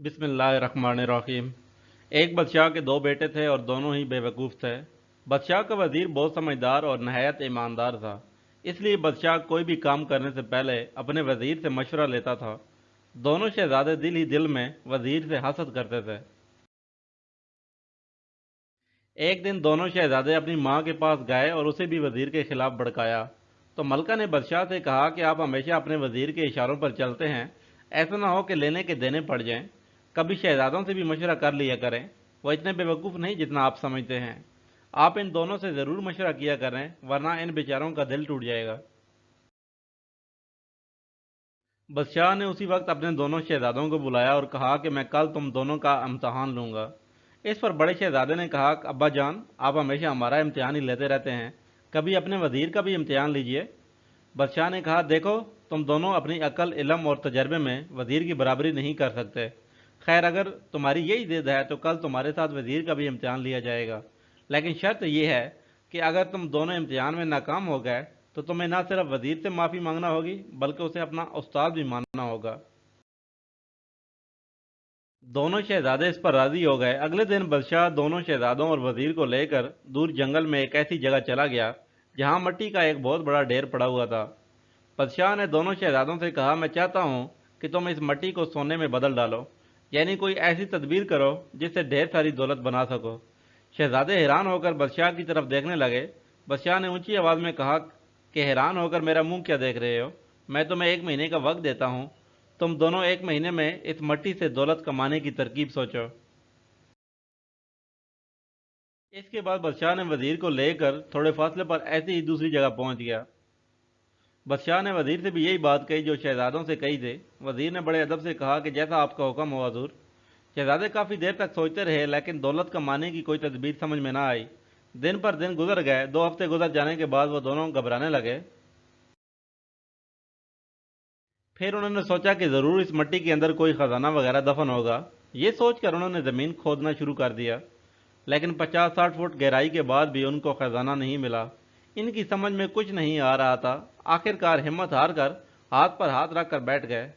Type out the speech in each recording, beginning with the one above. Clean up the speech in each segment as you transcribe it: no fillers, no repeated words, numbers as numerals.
बिस्मिल्लाहिर्रहमानिर्रहीम। एक बादशाह के दो बेटे थे और दोनों ही बेवकूफ़ थे। बादशाह का वज़ीर बहुत समझदार और नहायत ईमानदार था, इसलिए बादशाह कोई भी काम करने से पहले अपने वज़ीर से मशवरा लेता था। दोनों शहज़ादे दिल ही दिल में वज़ीर से हसद करते थे। एक दिन दोनों शहज़ादे अपनी माँ के पास गए और उसे भी वज़ीर के खिलाफ भड़काया। तो मलका ने बादशाह से कहा कि आप हमेशा अपने वज़ीर के इशारों पर चलते हैं, ऐसा ना हो कि लेने के देने पड़ जाएं। कभी शहज़ादों से भी मशवरा कर लिया करें, वो इतने बेवकूफ़ नहीं जितना आप समझते हैं। आप इन दोनों से ज़रूर मशवरा किया करें, वरना इन बेचारों का दिल टूट जाएगा। बादशाह ने उसी वक्त अपने दोनों शहजादों को बुलाया और कहा कि मैं कल तुम दोनों का इम्तहान लूंगा। इस पर बड़े शहजादे ने कहा, अब्बा जान, आप हमेशा हमारा इम्तिहान ही लेते रहते हैं, कभी अपने वजीर का भी इम्तिहान लीजिए। बादशाह ने कहा, देखो, तुम दोनों अपनी अकल, इल्म और तजर्बे में वजीर की बराबरी नहीं कर सकते। खैर, अगर तुम्हारी यही जिद है तो कल तुम्हारे साथ वजीर का भी इम्तिहान लिया जाएगा, लेकिन शर्त यह है कि अगर तुम दोनों इम्तिहान में नाकाम हो गए तो तुम्हें ना सिर्फ वजीर से माफ़ी मांगना होगी, बल्कि उसे अपना उस्ताद भी मानना होगा। दोनों शहजादे इस पर राजी हो गए। अगले दिन बादशाह दोनों शहजादों और वजीर को लेकर दूर जंगल में एक ऐसी जगह चला गया जहां मिट्टी का एक बहुत बड़ा ढेर पड़ा हुआ था। बादशाह ने दोनों शहजादों से कहा, मैं चाहता हूं कि तुम इस मिट्टी को सोने में बदल डालो, यानी कोई ऐसी तदबीर करो जिससे ढेर सारी दौलत बना सको। शहजादे हैरान होकर बादशाह की तरफ देखने लगे। बादशाह ने ऊंची आवाज में कहा कि हैरान होकर मेरा मुंह क्या देख रहे हो? मैं तुम्हें एक महीने का वक्त देता हूं। तुम दोनों एक महीने में इस मट्टी से दौलत कमाने की तरकीब सोचो। इसके बाद बादशाह ने वजीर को लेकर थोड़े फासले पर ऐसी ही दूसरी जगह पहुंच गया। बादशाह ने वजीर से भी यही बात कही जो शहजादों से कही थी। वजीर ने बड़े अदब से कहा कि जैसा आपका हुक्म हो हजूर। शहजादे काफ़ी देर तक सोचते रहे, लेकिन दौलत कमाने की कोई तदबीर समझ में ना आई। दिन पर दिन गुजर गए। 2 हफ्ते गुजर जाने के बाद वो दोनों घबराने लगे। फिर उन्होंने सोचा कि ज़रूर इस मिट्टी के अंदर कोई ख़जाना वगैरह दफन होगा। ये सोचकर उन्होंने ज़मीन खोदना शुरू कर दिया, लेकिन 50-60 फुट गहराई के बाद भी उनको खजाना नहीं मिला। इनकी समझ में कुछ नहीं आ रहा था। आखिरकार हिम्मत हार कर हाथ पर हाथ रख कर बैठ गए।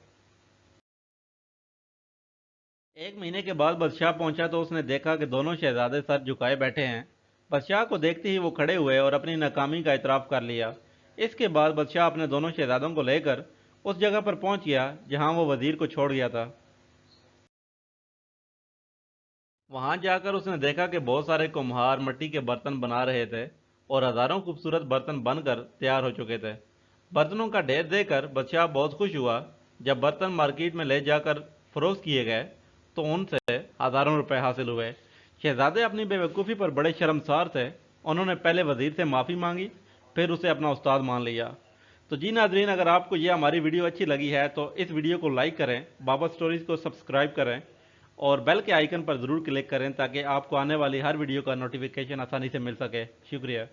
एक महीने के बाद बादशाह पहुंचा तो उसने देखा कि दोनों शहजादे सर झुकाए बैठे हैं। बादशाह को देखते ही वो खड़े हुए और अपनी नाकामी का इतराफ़ कर लिया। इसके बाद बादशाह अपने दोनों शहजादों को लेकर उस जगह पर पहुंच गया जहां वो वजीर को छोड़ गया था। वहां जाकर उसने देखा कि बहुत सारे कुम्हार मिट्टी के बर्तन बना रहे थे और हजारों खूबसूरत बर्तन बनकर तैयार हो चुके थे। बर्तनों का ढेर देखकर बादशाह बहुत खुश हुआ। जब बर्तन मार्केट में ले जाकर फरोख्त किए गए तो उनसे हजारों रुपए हासिल हुए। शहजादे अपनी बेवकूफ़ी पर बड़े शर्मसार थे। उन्होंने पहले वजीर से माफ़ी मांगी, फिर उसे अपना उस्ताद मान लिया। तो जी नाजरीन, अगर आपको ये हमारी वीडियो अच्छी लगी है तो इस वीडियो को लाइक करें, बाबा स्टोरीज़ को सब्सक्राइब करें और बेल के आइकन पर ज़रूर क्लिक करें ताकि आपको आने वाली हर वीडियो का नोटिफिकेशन आसानी से मिल सके। शुक्रिया।